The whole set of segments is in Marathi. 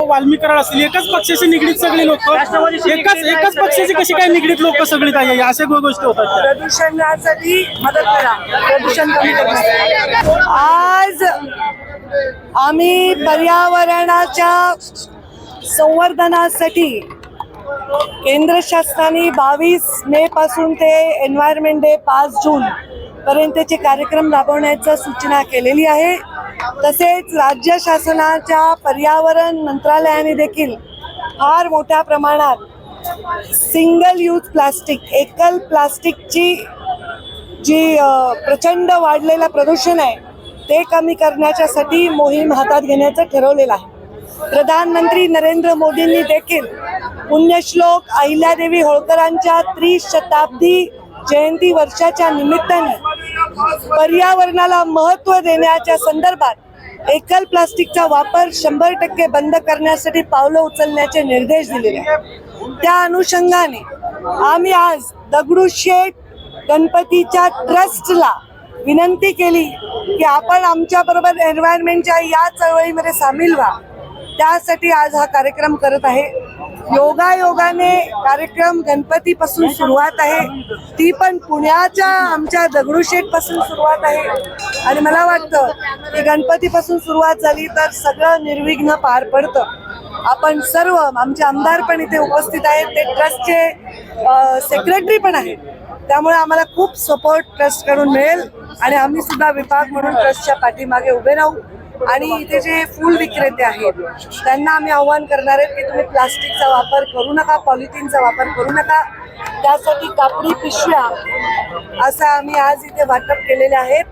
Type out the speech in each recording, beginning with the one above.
वाल्मिक कराड असतील, एकाच पक्षाशी निगडीत सगळी लोक, एकाच पक्षाची कशी काय निगडीत लोक सगळी काय अशा गोष्टी होतात. प्रदूषणासाठी मदत करा, प्रदूषण कमी करण्यासाठी. आज आम्ही पर्यावरणाच्या संवर्धनासाठी केंद्र शासनाने 22 मे पासून ते एन्व्हायरमेंट डे 5 जून पर्यंतचे कार्यक्रम राबवण्याची सूचना केलेली आहे. तसेच राज्य शासनाच्या पर्यावरण मंत्रालयाने देखील फार मोठ्या प्रमाणात सिंगल यूज प्लास्टिक, एकल प्लास्टिकची जी प्रचंड वाढलेलं प्रदूषण आहे ते कमी करण्यासाठी मोहीम हातात घेण्याचं ठरवलेलं आहे. प्रधानमंत्री नरेंद्र मोदींनी देखील पुण्यश्लोक अहिल्यादेवी होळकरांच्या 30 शताब्दी जयंती वर्षाच्या निमित्ताने पर्यावरणाला महत्त्व देण्याच्या संदर्भात एकल प्लास्टिकचा वापर 100% बंद करण्यासाठी पावलं उचलण्याचे निर्देश दिलेले आहेत. त्या अनुषंगाने आम्ही आज दगडूशेठ गणपतीच्या ट्रस्टला विनंती केली की आपण आमच्याबरोबर एन्व्हायरमेंटच्या या चळवळीमध्ये सामील व्हा. त्यासाठी आज हा कार्यक्रम करत आहे. योगायोगाने कार्यक्रम गणपतीपासून सुरुवात आहे, ती पण पुण्याच्या आमच्या दगडूशेठपासून सुरुवात आहे. आणि मला वाटतं की गणपतीपासून सुरुवात झाली तर सगळं निर्विघ्न पार पडतं. आपण सर्व, आमचे आमदार पण इथे उपस्थित आहेत, ते ट्रस्टचे सेक्रेटरी पण आहेत, त्यामुळे आम्हाला खूप सपोर्ट ट्रस्टकडून मिळेल आणि आम्ही सुद्धा विभाग म्हणून ट्रस्टच्या पाठीमागे उभे राहू. आणि इथे जे फूल विक्रेते आहेत त्यांना आम्ही आव्हान करणार आहेत की तुम्ही प्लास्टिकचा वापर करू नका, पॉलिथिनचा वापर करू नका. त्यासाठी कापडी पिशव्या असं आम्ही आज इथे वाटप केलेले आहेत.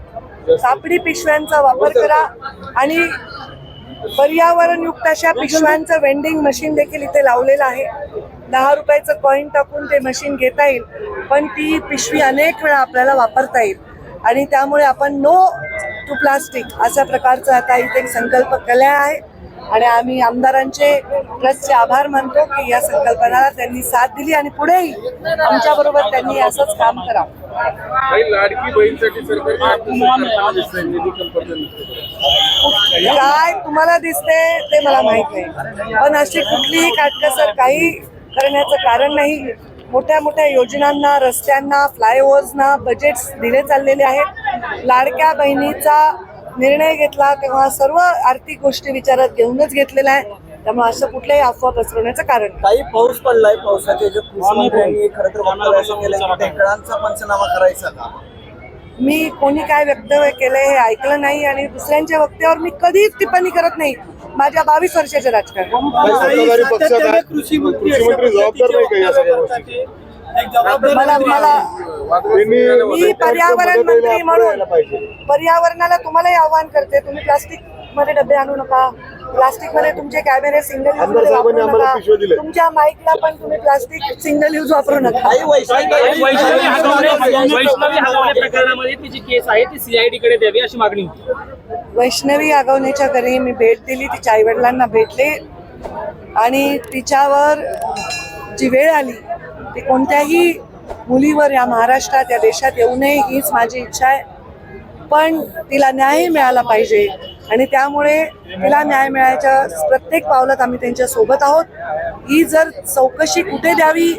कापडी पिशव्यांचा वापर करा आणि पर्यावरणयुक्त अशा पिशव्यांचं वेंडिंग मशीन देखील इथे लावलेलं आहे. 10 रुपयाचं कॉईन टाकून ते मशीन घेता येईल, पण ती पिशवी अनेक वेळा आपल्याला वापरता येईल. आणि त्यामुळे आपण नो टू प्लास्टिक अशा प्रकारचा आता इथे एक संकल्प केला आहे. आणि आम्ही आमदारांचे ट्रस्टचे आभार मानतो की या संकल्पनाला त्यांनी साथ दिली आणि पुढेही आमच्याबरोबर त्यांनी असंच काम करावं. काय तुम्हाला दिसते ते मला माहित नाही, पण अशी कुठलीही काटकसर काही करण्याचं कारण नाही. मोठ्या मोठ्या योजनांना, रस्त्यांना, फ्लायओव्हर्सना बजेट्स दिले चाललेले आहेत. लाडक्या बहिणीचा निर्णय घेतला तेव्हा सर्व आर्थिक गोष्टी विचारात घेऊनच घेतलेला आहे. त्यामुळे असं कुठल्याही अफवा पसरवण्याचं कारण नाही. काही पाऊस पडलाय, पावसाचे जे कृषीमंत्र्यांनी खरं तर वक्तव्य असं केलं की ढेकळांचा पंचनामा करायचा का? मी कोणी काय वक्तव्य केलंय हे ऐकलं नाही आणि दुसऱ्यांच्या वक्तव्यावर मी कधीच टिप्पणी करत नाही. माझ्या 22 वर्षाच्या राजकारणात मी पर्यावरण मंत्री म्हणून पर्यावरणाला तुम्हालाही आव्हान करते, तुम्ही प्लास्टिक मध्ये डबे आणू नका, प्लास्टिक मध्ये तुमचे कॅमेरे सिंगल यूज मध्ये वापरू नका, तुमच्या माईकला पण तुम्ही प्लास्टिक सिंगल यूज वापरू नका. प्रकरणामध्ये तिची केस आहे ती CID कडे द्यावी अशी मागणी होती. वैष्णवी आगवणेच्या घरी मी भेट दिली, तिच्या आईवडिलांना भेटले आणि तिच्यावर जी वेळ आली ती कोणत्याही मुलीवर या महाराष्ट्रात, या देशात येऊ नये हीच माझी इच्छा आहे. पण तिला न्याय मिळाला पाहिजे आणि त्यामुळे तिला न्याय मिळायच्या प्रत्येक पावलात आम्ही त्यांच्या सोबत आहोत. ही जर चौकशी कुठे द्यावी,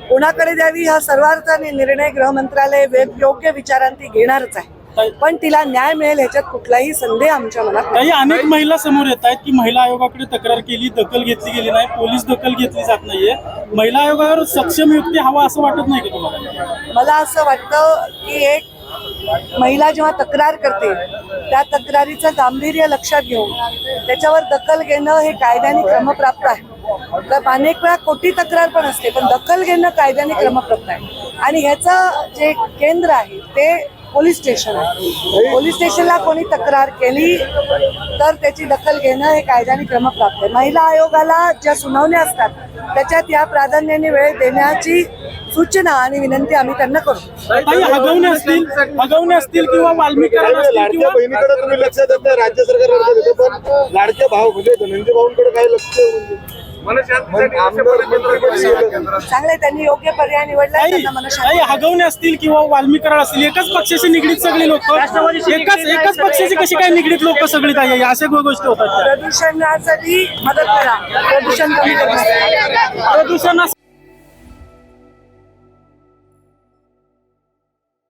कोणाकडे द्यावी हा सर्वार्थाने निर्णय गृह मंत्रालय योग्य विचारांती घेणारच आहे. पण तिला न्याय मिळेल ह्याच्यात कुठलाही संदेह आमच्या मनात काही अनेक महिला समोर येत आहेत की महिला आयोगाकडे तक्रार केली, दखल घेतली गेली नाही, पोलीस दखल घेतली जात नाहीये. महिला आयोगावर सक्षम युक्ती हवा असं वाटत नाही का तुम्हाला? मला असं वाटतं की एक महिला जेव्हा तक्रार करते त्या तक्रारीचं गांभीर्य लक्षात घेऊन त्याच्यावर दखल घेणं हे कायद्याने क्रमप्राप्त आहे. तर अनेक वेळा खोटी तक्रार पण असते, पण दखल घेणं कायद्याने क्रमप्राप्त आहे. आणि ह्याचं जे केंद्र आहे ते पोलीस स्टेशन आहे. पोलीस स्टेशनला कोणी तक्रार केली तर त्याची दखल घेणं हे कायद्याने क्रमप्राप्त आहे. महिला आयोगाला ज्या सुनावण्या असतात त्याच्यात या प्राधान्याने वेळ देण्याची सूचना आणि विनंती आम्ही त्यांना करू. हगवणे असतील किंवा वाल्मिक लाडक्या बहिणीकडे तुम्ही लक्ष देत नाही, राज्य सरकार लक्ष देतं, पण लाडक्या भाऊ म्हणजे धनंजय भाऊंकडे काय लक्ष? चांगले, त्यांनी योग्य पर्याय निवडला, काही त्यांना मनशांती हगवणे असतील किंवा वाल्मी कराड असतील, एकाच पक्षाशी निगडीत सगळी लोक, एकाच पक्षाची कशी काय निगडीत लोक सगळी काय अशा गोष्टी होतात त्या. प्रदूषणासाठी मदत करा, प्रदूषण कमी करा. प्रदूषण